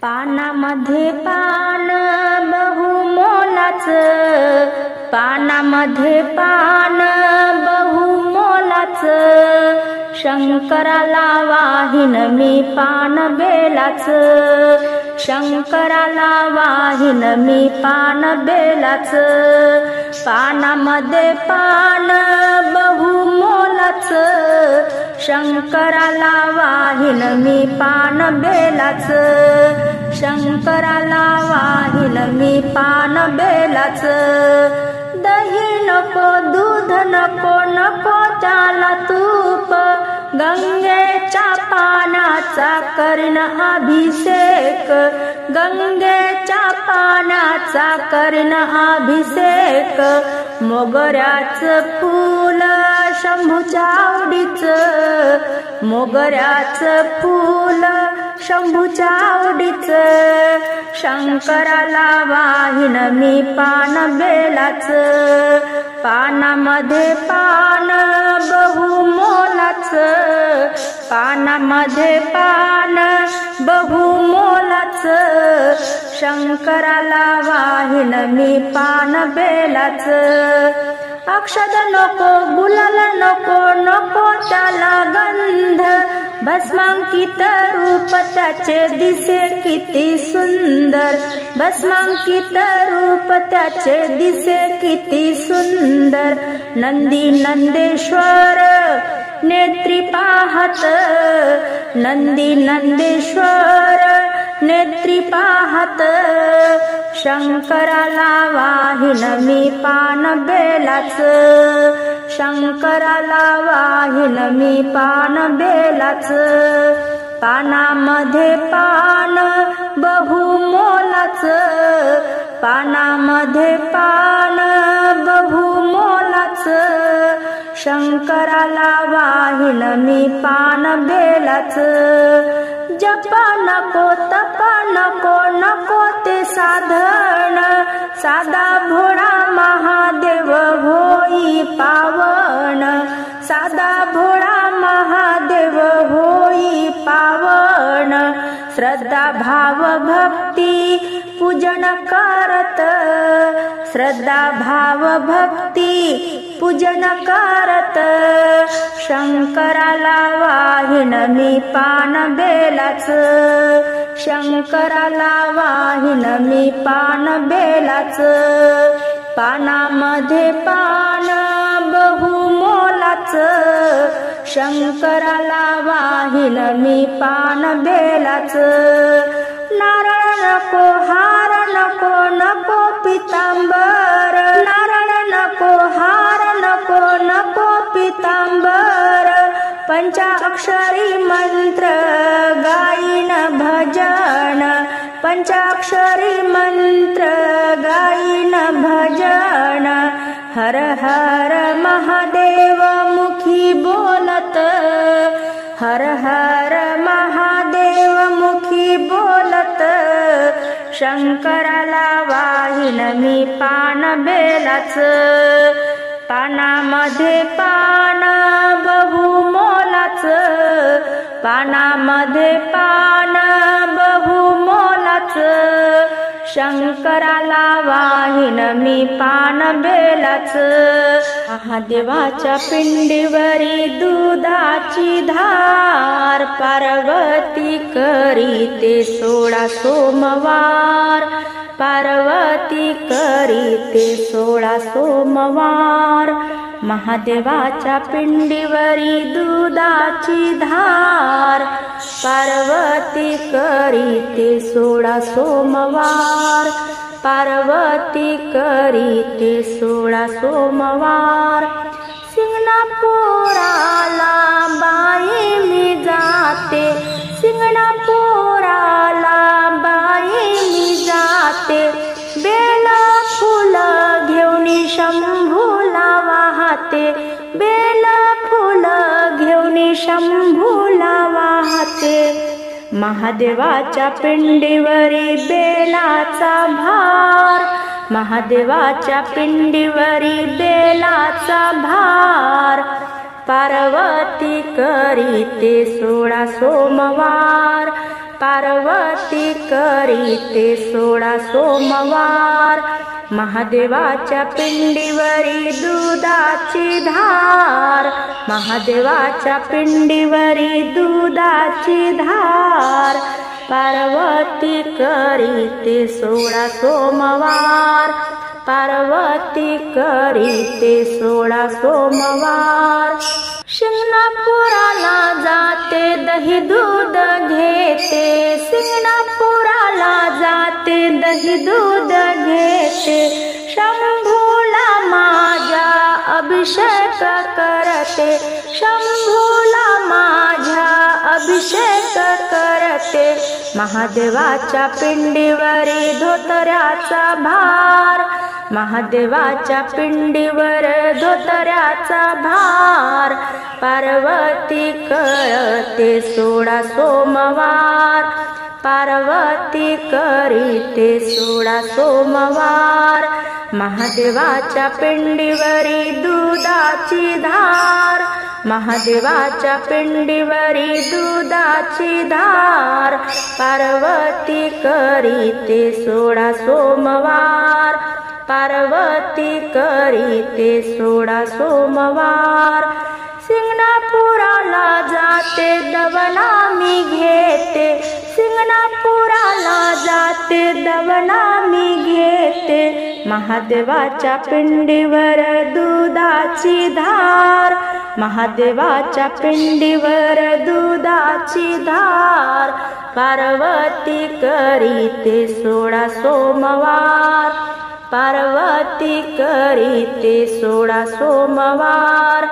पानामध्ये पान बहुमोलाचं, पानामध्ये पान बहुमोलाचं, शंकराला वाहीन मी पान बेलाचं, शंकराला वाहीन मी पान बेलाचं, पानामध्ये पान बहुमोलाचं, शंकराला वाहीन मी पान बेलाचं, शंकराला वाहीन मी पान बेलाचं, दही नको दूध नको नको त्याला तूप, गंगेच्या पाण्याचा करीन अभिषेक, गंगेच्या पाण्याचा करीन अभिषेक, मोगऱ्याचं फूल शंभूच्या आवडीचं, मोगऱ्याचं फूल शंभूच्या आवडीचं, शंकराला वाहीन मी पान बेलाचं, पानामध्ये पान बहुमोलाचं, पानामध्ये पान बहुमोलाचं, शंकराला वाहीन मी पान बेलाचं, अक्षत नको गुलाल नको नको त्याला गंध, भस्मांकित रूप त्याचे दिसे किती सुंदर, भस्मांकित रूप त्याचे दिसे किती सुंदर, नंदी नंदेश्वर नेत्री पाहत, नंदी नंदेश्वर नेत्री पाहत, शंकराला वाहीन मी पान बेलाचं, शंकराला वाहीन मी पान बेलाचं, पानामध्ये पान बहुमोलाचं, पानामध्ये पान बहुमोलाचं, शंकराला वाहीन मी पान बेलाचं, जप नको तप नको नको ते साधन, साधा भोळा महादेव होई पावन, साधा भोळा महादेव होई पावन, श्रद्धा भाव भक्ती पूजन करत, श्रद्धा भाव भक्ती पूजन करत, शंकराला वाहीन मी पान बेलाचं, शंकराला वाहीन मी पान बेलाचं, पानामध्ये पान बहुमोलाचं, शंकराला वाहीन मी पान बेलाचं, नारळ नको हार नको नको पितांबर, नारळ नको हार नको नको पितांबर, पंचाक्षरी मंत्र गायीन भजन, पंचाक्षरी मंत्र गायीन भजन, हर हर महादेव मुखी बोलत, हर हर महादेव मुखी बोलत, शंकराला वाहीन मी पान बेलाचं, पानामध्ये पान बहुमोलाचं, पानामध्ये पान बहुमोलाचं, शंकराला वाहीन मी पान बेलाचं, महादेवाच्या पिंडीवरी दुधाची धार, पार्वती करीते 16 सोमवार, पार्वती करीते 16 सोमवार, महादेवाच्या पिंडीवरी दुधाची धार, पार्वती करीते 16 सोमवार, पार्वती करीते 16 सोमवार, सिंगणापुराला बाई मी जाते, सिंगणापुराला बाई मी जाते, बेल फुल घेऊन शंभूला वाहते, बेल फुल घेऊन शंभूला वाहते, महादेवाच्या पिंडीवरी बेलाचा भार, महादेवाच्या पिंडीवरी बेलाचा भार, पार्वती करीते 16 सोमवार, पार्वती करीते 16 सोमवार महादेवाच्या पिंडीवरी दुधाची धार महादेवाच्या पिंडीवरी दुधाची धार पार्वती करीते 16 सोमवार पार्वती करीते 16 सोमवार शिंगणापुराला जाते दही दूध घेते शिंगणापुराला जाते दही दूध घेते शंभूला माझ्या अभिषेक करते शंभूला माझ्या अभिषेक करते महादेवाच्या पिंडीवरी धोतऱ्याचा भार महादेवाच्या पिंडीवर धोतऱ्याचा भार पार्वती करते 16 सोमवार पार्वती करीते 16 सोमवार महादेवाच्या पिंडीवरी दुधाची धार महादेवाच्या पिंडीवरी दुधाची धार पार्वती करीते 16 सोमवार पार्वती करीते 16 सोमवार शिंगणापुराला जाते दवला मी घेते शिंगणापुराला जाते दवला मी घेते महादेवाच्या पिंडीवर दुधाची धार महादेवाच्या पिंडीवर दुधाची धार पार्वती करीते 16 सोमवार पार्वती करीते 16 सोमवार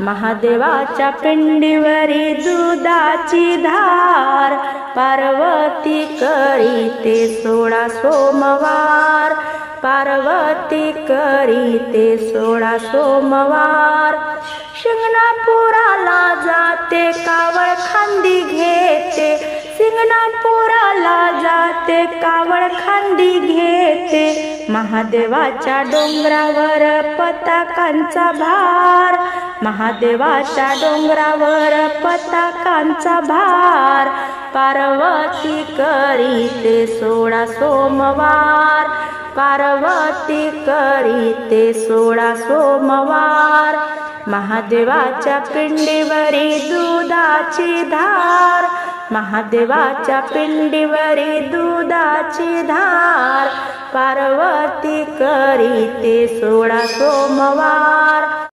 महादेवाच्या पिंडीवरी दुधाची धार पार्वती करीते 16 सोमवार पार्वती करीते 16 सोमवार शिंगणापुराला जाते कावळ खांदी घेते शिंगणापुराला जाते कावळ खांदी घेते महादेवाच्या डोंगरावर पताकांचा भार महादेवाच्या डोंगरावर पताकांचा भार पार्वती करीते 16 सोमवार पार्वती करीते 16 सोमवार महादेवाच्या पिंडीवरी दुधाची धार महादेवाच्या पिंडीवरी दुधाची धार पार्वती करीते 16 सोमवार